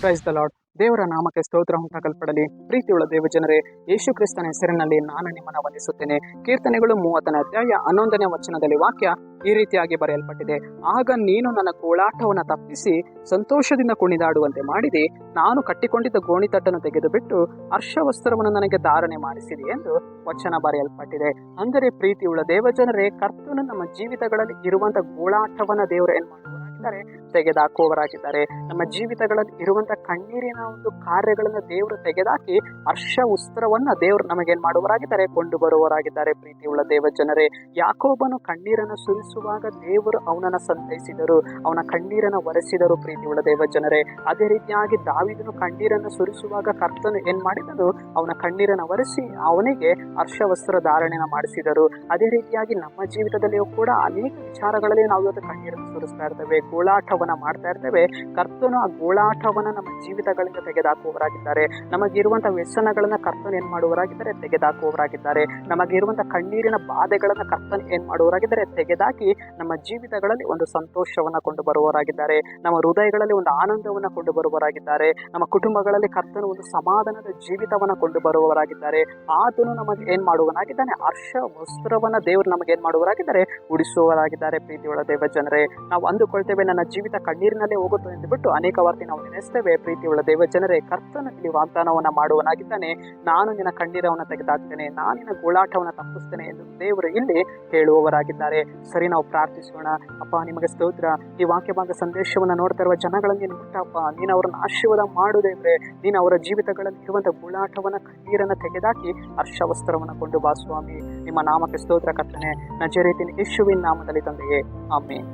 Praise the lord. ದೇವರ ನಾಮಕ್ಕೆ ಸ್ತೋತ್ರ ಉಂಟಾಗಲ್ಪಡಲಿ. ಪ್ರೀತಿಯುಳ್ಳ ದೇವಜನರೇ, ಯೇಸು ಕ್ರಿಸ್ತನ ಹೆಸರಿನಲ್ಲಿ ನಾನು ನಿಮ್ಮನ್ನು ವಂದಿಸುತ್ತೇನೆ. ಕೀರ್ತನೆಗಳು 30ನೇ ಅಧ್ಯಾಯ 11ನೇ ವಚನದಲ್ಲಿ ವಾಕ್ಯ ಈ ರೀತಿಯಾಗಿ ಬರೆಯಲ್ಪಟ್ಟಿದೆ. ಆಗ ನೀನು ನನ್ನ ಗೋಳಾಟವನ್ನು ತಪ್ಪಿಸಿ ಸಂತೋಷದಿಂದ ಕುಣಿದಾಡುವಂತೆ ಮಾಡಿದೆ. ನಾನು ಕಟ್ಟಿಕೊಂಡಿದ್ದ ಗೋಣಿತಟ್ಟನ್ನು ತೆಗೆದು ಬಿಟ್ಟು ಹರ್ಷವಸ್ತ್ರವನ್ನು ನನಗೆ ಧಾರಣೆ ಮಾಡಿಸಿದೆ ಎಂದು ವಚನ ಬರೆಯಲ್ಪಟ್ಟಿದೆ. ಅಂದರೆ ಪ್ರೀತಿಯುಳ್ಳ ದೇವಜನರೇ, ಕರ್ತನು ನಮ್ಮ ಜೀವಿತಗಳಲ್ಲಿ ಇರುವಂತಹ ಗೋಳಾಟವನ್ನ ದೇವರು ಏನ್ ಮಾಡುವವರಾಗಿದ್ದಾರೆ, ತೆಗೆದಾಕುವವರಾಗಿದ್ದಾರೆ. ನಮ್ಮ ಜೀವಿತಗಳಲ್ಲಿ ಇರುವಂತಹ ಕಣ್ಣೀರಿನ ಒಂದು ಕಾರ್ಯಗಳನ್ನು ದೇವರು ತೆಗೆದಾಕಿ ಹರ್ಷ ವಸ್ತ್ರವನ್ನ ದೇವರು ನಮಗೇನ್ ಮಾಡುವವರಾಗಿದ್ದಾರೆ, ಕೊಂಡು ಬರುವವರಾಗಿದ್ದಾರೆ. ಪ್ರೀತಿಯುಳ್ಳ ದೇವಜನರೇ, ಯಾಕೋಬನು ಕಣ್ಣೀರನ್ನು ಸುರಿಸುವಾಗ ದೇವರು ಅವನನ್ನ ಸಂತೈಸಿದರು, ಅವನ ಕಣ್ಣೀರನ್ನು ಒರೆಸಿದರು. ಪ್ರೀತಿಯುಳ್ಳ ದೇವಜನರೇ, ಅದೇ ರೀತಿಯಾಗಿ ದಾವೀದನು ಕಣ್ಣೀರನ್ನು ಸುರಿಸುವಾಗ ಕರ್ತನು ಏನ್ ಮಾಡಿದರು, ಅವನ ಕಣ್ಣೀರನ್ನು ಒರೆಸಿ ಅವನಿಗೆ ಹರ್ಷ ವಸ್ತ್ರ ಧಾರಣೆನ ಮಾಡಿಸಿದರು. ಅದೇ ರೀತಿಯಾಗಿ ನಮ್ಮ ಜೀವಿತದಲ್ಲಿಯೂ ಕೂಡ ಅನೇಕ ವಿಚಾರಗಳಲ್ಲಿ ನಾವು ಇವತ್ತು ಕಣ್ಣೀರನ್ನು ಸುರಿಸ್ತಾ ಇರ್ತೇವೆ, ಗೋಳಾಟವನ್ನ ಮಾಡ್ತಾ ಇರ್ತೇವೆ. ಕರ್ತನು ಆ ಗೋಳಾಟವನ್ನ ನಮ್ಮ ಜೀವಿತಗಳಿಂದ ತೆಗೆದಾಕುವವರಾಗಿದ್ದಾರೆ. ನಮಗಿರುವಂತಹ ವ್ಯಸನಗಳನ್ನ ಕರ್ತನು ಏನ್ ಮಾಡುವವರಾಗಿದ್ದಾರೆ, ತೆಗೆದಾಕುವವರಾಗಿದ್ದಾರೆ. ನಮಗಿರುವಂತಹ ಕಣ್ಣೀರಿನ ಬಾಧೆಗಳನ್ನ ಕರ್ತನು ಏನ್ ಮಾಡುವವರಾಗಿದ್ದಾರೆ, ತೆಗೆದಾಕಿ ನಮ್ಮ ಜೀವಿತಗಳಲ್ಲಿ ಒಂದು ಸಂತೋಷವನ್ನ ಕೊಂಡು ಬರುವವರಾಗಿದ್ದಾರೆ. ನಮ್ಮ ಹೃದಯಗಳಲ್ಲಿ ಒಂದು ಆನಂದವನ್ನ ಕೊಂಡು ಬರುವವರಾಗಿದ್ದಾರೆ. ನಮ್ಮ ಕುಟುಂಬಗಳಲ್ಲಿ ಕರ್ತನು ಒಂದು ಸಮಾಧಾನದ ಜೀವಿತವನ್ನ ಕೊಂಡು ಬರುವವರಾಗಿದ್ದಾರೆ. ಆತನು ನಮಗೆ ಏನ್ ಮಾಡುವನಾಗಿದ್ದಾನೆ, ಹರ್ಷ ವಸ್ತ್ರವನ್ನ ದೇವರು ನಮಗೆ ಏನ್ ಮಾಡುವವರಾಗಿದ್ದಾರೆ, ಉಡಿಸುವವರಾಗಿದ್ದಾರೆ. ಪ್ರೀತಿಯುಳ್ಳ ದೇವಜನರೇ, ನಾವು ಅಂದುಕೊಳ್ತೇವೆ ನನ್ನ ಜೀವಿತ ಕಣ್ಣೀರಿನಲ್ಲೇ ಹೋಗುತ್ತದೆ ಎಂದು ಬಿಟ್ಟು ಅನೇಕ ವಾರ್ತೆ ನಾವು ನೆನೆಸ್ತೇವೆ. ಪ್ರೀತಿಯುಳ್ಳ ದೇವಜನರೇ, ಕರ್ತನು ಇಲ್ಲಿ ವಾಗ್ದಾನವನ್ನ ಮಾಡುವನಾಗಿದ್ದಾನೆ. ನಾನು ನಿನ್ನ ಕಣ್ಣೀರವನ್ನು ತೆಗೆದಾಕ್ತೇನೆ, ನಾನು ನಿನ್ನ ಗೋಳಾಟವನ್ನು ತಪ್ಪಿಸ್ತೇನೆ ಎಂದು ದೇವರು ಇಲ್ಲಿ ಹೇಳುವವರಾಗಿದ್ದಾರೆ. ಸರಿ, ನಾವು ಪ್ರಾರ್ಥಿಸೋಣ. ಅಪ್ಪ, ನಿಮಗೆ ಸ್ತೋತ್ರ. ಈ ವಾಕ್ಯ ಭಾಗ ಸಂದೇಶವನ್ನು ನೋಡ್ತಾ ಇರುವ ಜನಗಳಲ್ಲಿ ಮುಟ್ಟಪ್ಪ, ನೀನು ಅವರನ್ನು ಆಶೀರ್ವಾದ ಮಾಡುವುದೇವ್ರೆ. ನೀನು ಅವರ ಜೀವಿತಗಳಲ್ಲಿ ಇರುವಂತಹ ಗೋಳಾಟವನ್ನ ಕಣ್ಣೀರನ್ನು ತೆಗೆದಾಕಿ ಹರ್ಷ ವಸ್ತ್ರವನ್ನು ಕೊಂಡು ಬಾ ಸ್ವಾಮಿ. ನಿಮ್ಮ ನಾಮಕ್ಕೆ ಸ್ತೋತ್ರ ಕರ್ತನೆ, ನಜರೇತಿನ ಯೇಸುವಿನ ನಾಮದಲ್ಲಿ ತಂದೆಯೇ, ಆಮೆನ್.